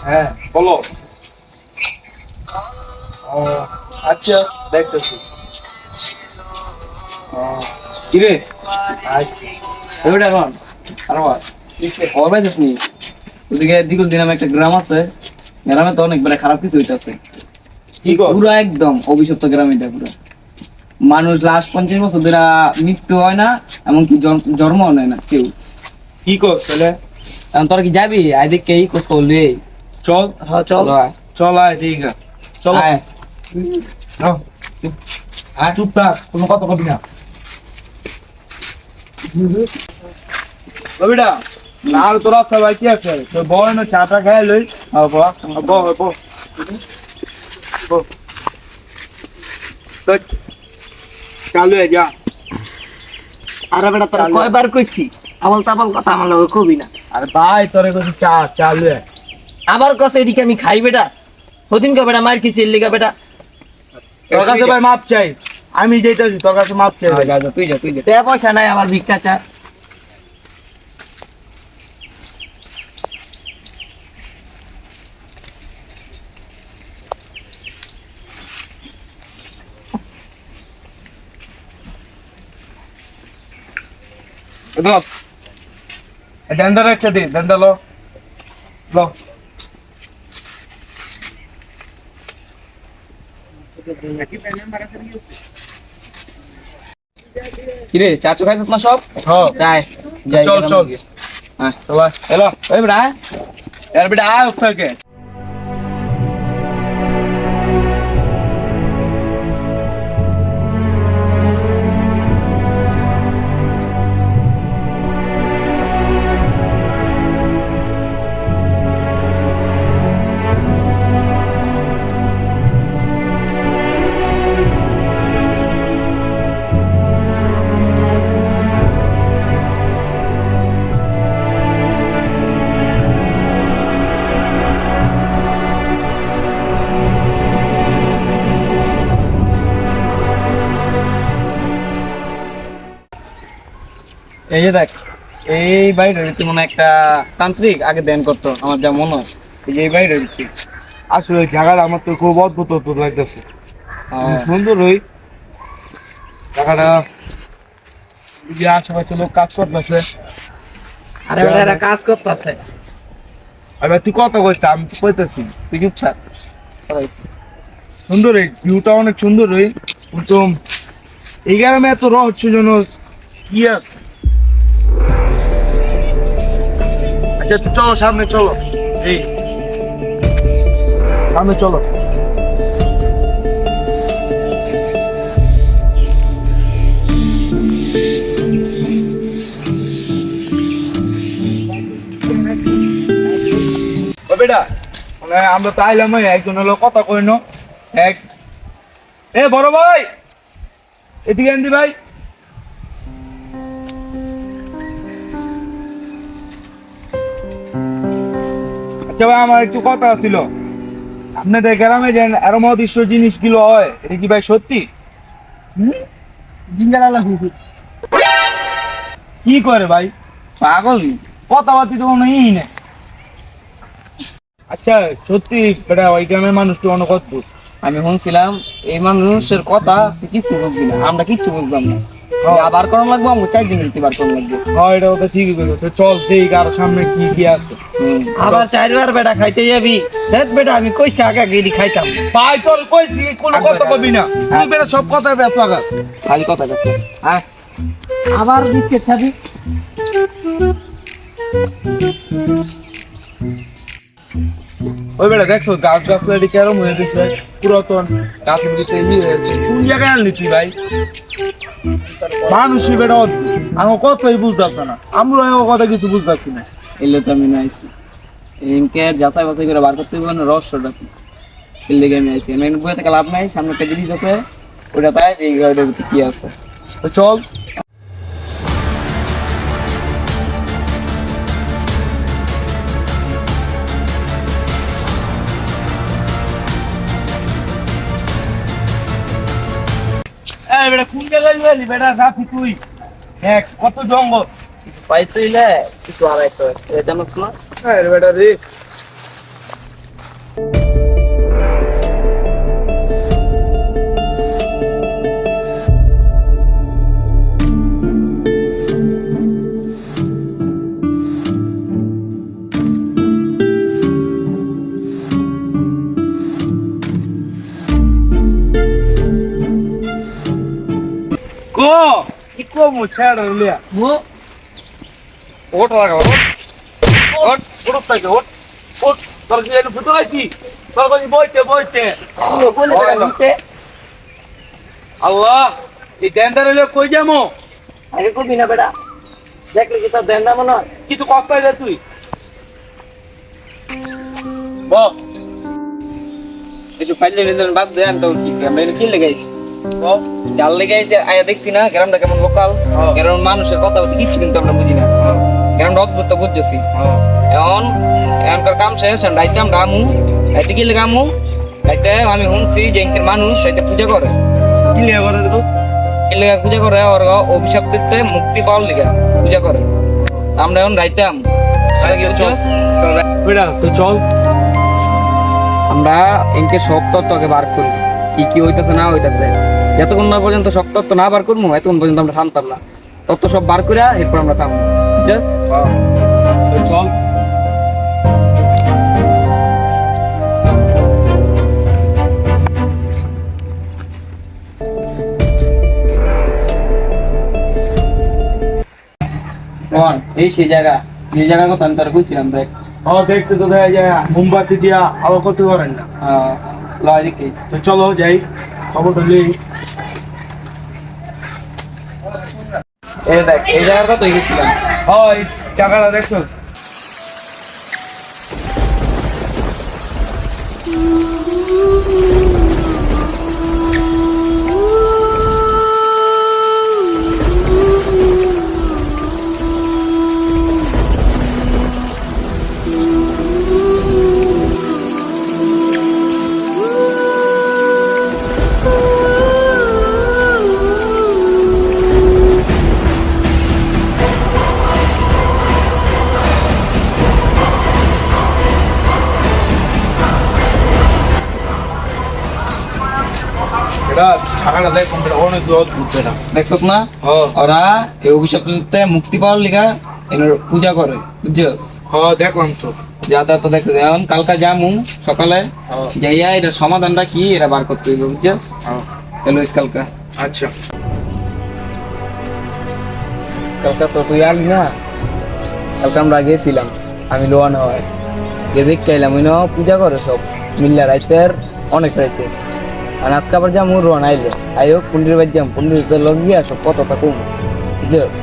হ্যাঁ বলো। ও আচ্ছা, দেখতেছি। ও কিরে আচ্ছা। ওইটা এখন আর খবর পাইছিস নি? ওদিকে দিকুল দিন নামে একটা গ্রাম আছে, গ্রামে তো অনেক খারাপ কিছু হইতেছে। কি কর? পুরা একদম অভিশপ্ত গ্রাম এটা পুরা। মানুষ লাস্ট 50 বছর ধরে মৃত্যু হয় না, এমনকি জন্ম নেয় না কেউ। কি কর তাহলে? এখন তোরা কি যাবি? আই দেখে এই খোঁজ করলি। চল। হ্যাঁ চল। চল আয় ঠিক আছে। চল আয়। আয় চুপ থাক, কোনো কথা কবি না। রবিটা না তোরা সবাই কি আছে তো বয় না চাটা খাই লই। চালু হয়ে যা। আরে বেটা তোরা কয়বার কইছি আবল তাবল কথা আমার লগে কবি না। আর ভাই তোরে কইছি চা চালু হয়ে। আবার কছে এদিকে আমি খাই বেটা, ওদিন কে বেটা মার কিছি এর লিগা বেটা। তোর কাছে ভাই মাপ চাই, আমি যেতেছি তোর কাছে মাপ চাই। তুই যা টাকা পয়সা নাই আমার ভিক্ষা চা। ডেন্ডার একটা দিন ডেন্ডার লো লো। কিরে চাচু খাইছত না সব? হ্যাঁ যাই যাই চল চল। হ্যাঁ চল হ্যালো ওই বেটা এর বেটা আয় ওকে। এই যে দেখ, এই বাড়িটা রীতি মনে একটা তান্ত্রিক আগে ধ্যান করতো আমার যা মনে হয়। এই যে এই বাড়িটা রীতি আসলে ওই জায়গাটা আমার তো খুব অদ্ভুত অদ্ভুত লাগতেছে। হ্যাঁ। সুন্দর ওই জায়গাটা, যে আশেপাশে লোক কাজ করতেছে। আরে বেটা এরা কাজ করতেছে। এবার তুই কত কইতে আমি তো কইতেছি তুই চুপ থাক। সুন্দর, এই ভিউটা অনেক সুন্দর ওই, কিন্তু এই গ্রামে এত রহস্যজনক কি আছে? আচ্ছা তুই চলো সামনে চলো, এই সামনে চলো। ও বেটা মানে আমরা তো আইলাম, ওই একজন হলো কথা কইনো এক। এ বড় ভাই এদিকে আনদি ভাই। আচ্ছা ভাই আমার একটু কথা ছিল, আপনাদের গ্রামে যে এরম অদৃশ্য জিনিসগুলো হয় এটা কি ভাই সত্যি? জিঙ্গালালা কি করে ভাই? পাগল। কথাবার্তি তো কোনো ই নেই। আচ্ছা সত্যি বেটা ওই গ্রামের মানুষ তো অনেক অদ্ভুত। আমি শুনছিলাম এই মানুষের কথা তুই কিচ্ছু বুঝবি না, আমরা কিচ্ছু বুঝলাম না। আবার করার লাগবো, আমি 4 দিন বার করার লাগবে। হ্যাঁ এটা ওটা ঠিকই বলছো, তো চল দেখ আরো সামনে কি কি আছে। আবার 4বার বেটা খাইতে যাবি? দেখ বেটা আমি কইছি আগে গিরি খাইতাম। ভাই চল কইছি কোনো কথা কবি না, তুই বেটা সব কথা ব্যস্ত লাগা। খালি কথা কথা। হ্যাঁ আবার দিতে খাবি। ওই বেটা দেখছো গাছ গাছলা কেরম হয়ে গেছে, পুরাতন গাছের ভিতরে ই হয়েছে। কোন জায়গায় আনলি তুই ভাই? মানুষই বেটা অদ্ভুত, আমার কথাই বুঝতেছে না, আমরা কথা কিছু বুঝতেছি না। এলে তো আমি আইছি এনকে যাচাই বাছাই করে বার করতে হবে না রহস্যটা কি। এর লেগে আমি আইছি, আমি বই থেকে লাভ নাই, সামনে একটা জিনিস আছে ওটা পাই এই গাড়িটার ভিতরে কি আছে। তো চল। এই বেটা কোন জায়গায় গেলি বেটা? রাফি তুই দেখ কত জঙ্গল। কিছু পাইতে হইলে কিছু আড়াইতে হয়, এটা জানোস না? হ্যাঁ বেটা রে, কো কি কো মু ছেড় লিয়া মু ওট লাগা ওট ওট তাই ওট ওট তোর কি এনে ফুটো আইছি তোর কই বইতে বইতে বলে দিতে আল্লাহ এই ডেন্ডারে লয়ে কই যামু আগে কবি না বেটা দেখলে কি তোর দেন না মনে হয় কিছু কষ্ট রে তুই ব কিছু ফাইলে নিলেন বাদ দেন তো কি আমরা কি লাগাইছি ব জাল লাগাইছে আয়া দেখছি না গ্রামটা কেমন লোকাল গ্রামের মানুষের কথা বলতে কিচ্ছু কিন্তু আমরা বুঝি না গ্রামটা অদ্ভুত তো বুঝছি এখন এখনকার কাম শেষ রাইতে আমরা আমু রাইতে কি লাগামু রাইতে আমি শুনছি যে এখানকার মানুষ এটা পূজা করে কি লিয়া করে তো কি লাগা পূজা করে ওর অভিশাপ দিতে মুক্তি পাওয়ার লিগা পূজা করে আমরা এখন রাইতে আমু বেটা তো চল আমরা এনকে সব তত্ত্বকে বার করি কি কি হইতাছে না হইতাছে যতক্ষণ না পর্যন্ত সব তত্ত্ব না বার করবো এতক্ষণ পর্যন্ত আমরা থামতাম না তত্ত্ব সব বার করে এরপর আমরা থামবো জাস্ট তো চল এই সেই জায়গা যে জায়গার কথা আমি তোর কইছিলাম দেখ দেখতে তো দেখা যায় মোমবাতি দিয়া আলো করতে পারেন না লয় দিকে তো চলো যাই খবরটা নেই এই দেখ এই জায়গার কথা গেছিলাম হয় টাকাটা দেখছো টাকাটা দেখ অনেক অদ্ভুত এটা দেখছত না ওরা এই অভিশাপ নিতে মুক্তি পাওয়ার লিগা এর পূজা করে বুঝছস দেখলাম তো যাতা তো দেখতে এখন কালকা যামু সকালে যাইয়া এর সমাধানটা কি এরা বার করতে হইব বুঝছস চলো কালকা আচ্ছা কালকা তো তুই আলি না কালকা আমরা গেছিলাম আমি লোয়ানো হয় যে দেখতে এলাম ওই পূজা করে সব মিল্লা রাইতের অনেক রাইতে আর আজকে আবার যাম রোয়ান আইলে আইও পুন্ডির বাড়ি যাম পুন্ডির তো লগ গিয়া সব কতটা কম বুঝছস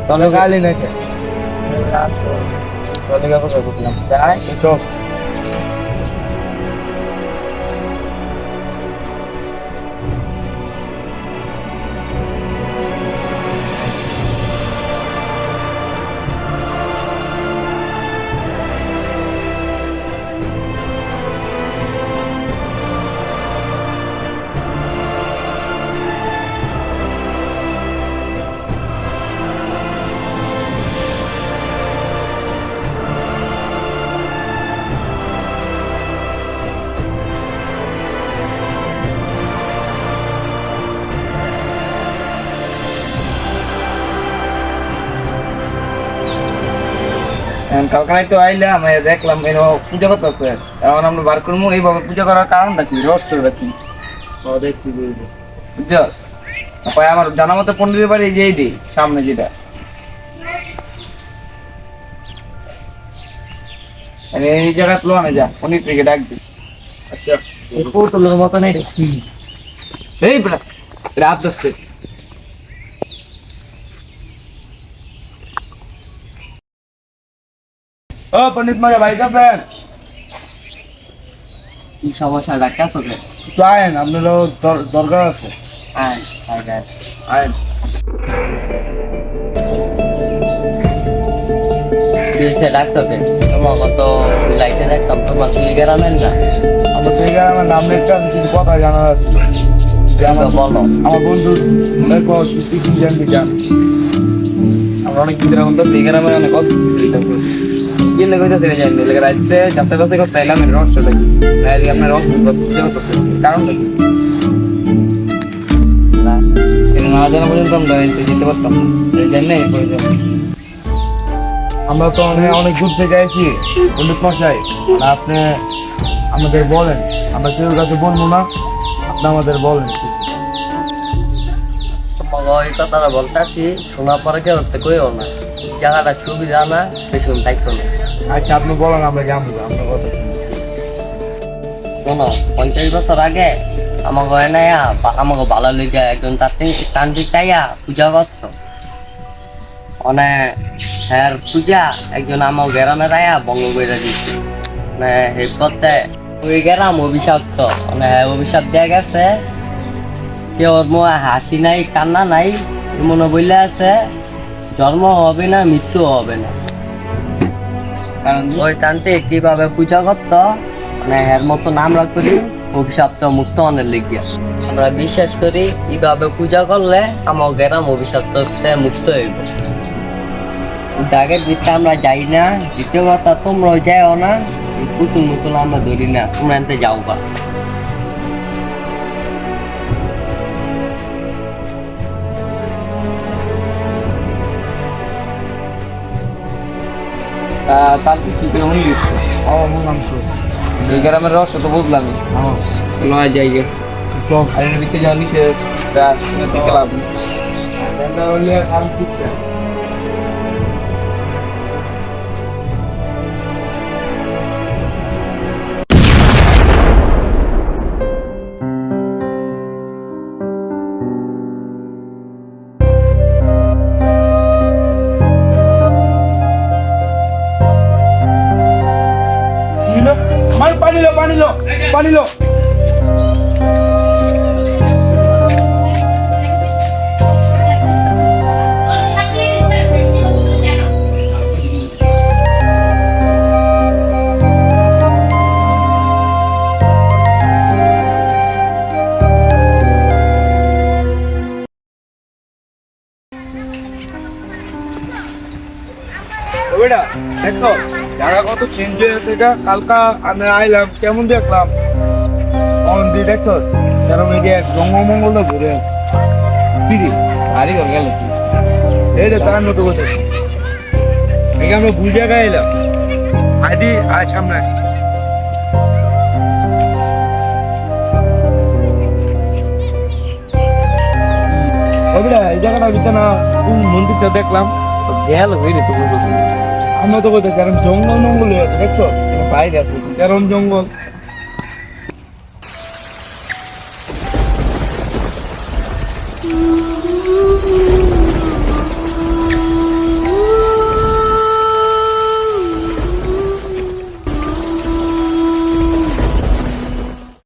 তবে গালি নাকি তবে কথা বললাম তাই চল কালকানায় তো আইলাম দেখলাম এর পূজা করতেছে এখন আমরা বার করবো এইভাবে পূজা করার কারণটা কি রহস্যটা কি দেখতে বলবো বুঝছস আমার জানা মতো পন্ডিতের বাড়ি যে এইটি সামনে যেটা এই জায়গা তুলো আনে যা পন্ডিত থেকে ডাক দি আচ্ছা তোর মতো নেই এই বেটা রাত 10 पंडित माझ्या बाईका फॅन কি সমস্যা ডাক্তার আছে जाय आपल्याला दरगार আছে আয় আয় গাইস আয় দিছে ডাক্তার তোমার কত লাইটে দেখতাম তোমার চুলি গেরামেন না আমার তো এই আমার নাম একটা কিছু কথা জানার আছে যে আমার বলো আমার বন্ধু দেখো তুই কি জানবি জান আমরা অনেক দিন এখন তো গেরামে অনেক কত কি লেগে যাচ্ছে রে জানি লেগে রাইতে যাতে যাতে করতে এলাম এর রহস্য লাগি আজকে আপনার রহস্য বুঝতে পারতেছে কারণটা কি না এর না জানা পর্যন্ত আমরা যেতে পারতাম এই জন্য এই প্রয়োজন আমরা তো অনেক দূর থেকে আইছি পণ্ডিত মশাই আপনি আমাদের বলেন আমরা কেউ কাছে বলবো না, আপনি আমাদের বলেন। তোমাকে ওই কথাটা বলতেছি, শোনার পরে কেউ করতে কইও না, জায়গাটা সুবিধা না, বেশিক্ষণ থাকতো না। আচ্ছা আপনি বলেন, আমরা জানবো আপনার কথা শুনি। শোনো, 50 বছর আগে আমাকে এনায়া আমাকে ভালো লেগে একজন তান্ত্রিক তাইয়া পূজা করত। মানে হ্যাঁ পূজা একজন আমার গ্রামের আয়া বঙ্গ করে দিচ্ছে, মানে এই করতে ওই গ্রাম অভিশপ্ত, মানে অভিশাপ দেয়া গেছে। কেউ ওর মুখে হাসি নাই, কান্না নাই, মনে বললে আছে জন্ম হবে না, মৃত্যু হবে না। কারণ ওই তান্ত্রিক কিভাবে পূজা করতো, মানে এর মতো আমরা করি অভিশপ্ত মুক্ত অনেক লিখিয়া। আমরা বিশ্বাস করি এইভাবে পূজা করলে আমার গ্রাম অভিশপ্ত থেকে মুক্ত হইব। আগের দিকটা আমরা যাই না, দ্বিতীয় কথা তোমরাও যাও না, এই পুতুল মুতুল আমরা ধরি না, তোমরা এনতে যাও বা। তার কি কেমন দিচ্ছে? আমার নাম তো এই গ্রামের রহস্য তো বুঝলামই। লয় জায়গা সব আর এর ভিতরে যাওয়া নিচে লাভ নেই। হলে কাল ঠিক পানি লো পানি লো পানি লো। বেটা দেখছো জায়গা কত চেঞ্জ হয়ে আছে, এটা কালকা আমি আইলাম কেমন দেখলাম অন দিয়ে দেখছো কারণ এই যে জঙ্গমঙ্গল ঘুরে ফিরি আরে ওর গেল কি? এই যে তার মতো বসে এই আমরা ভুল জায়গায় এলাম। আদি আয় সামনে বেটা এই জায়গাটা ভিতরে না কোন মন্দিরটা দেখলাম গেল হইনি তো বুঝলো। আমরা তো কোথায় কারণ জঙ্গল মঙ্গল হয়ে আছে দেখছো বাইরে আছে কারণ জঙ্গল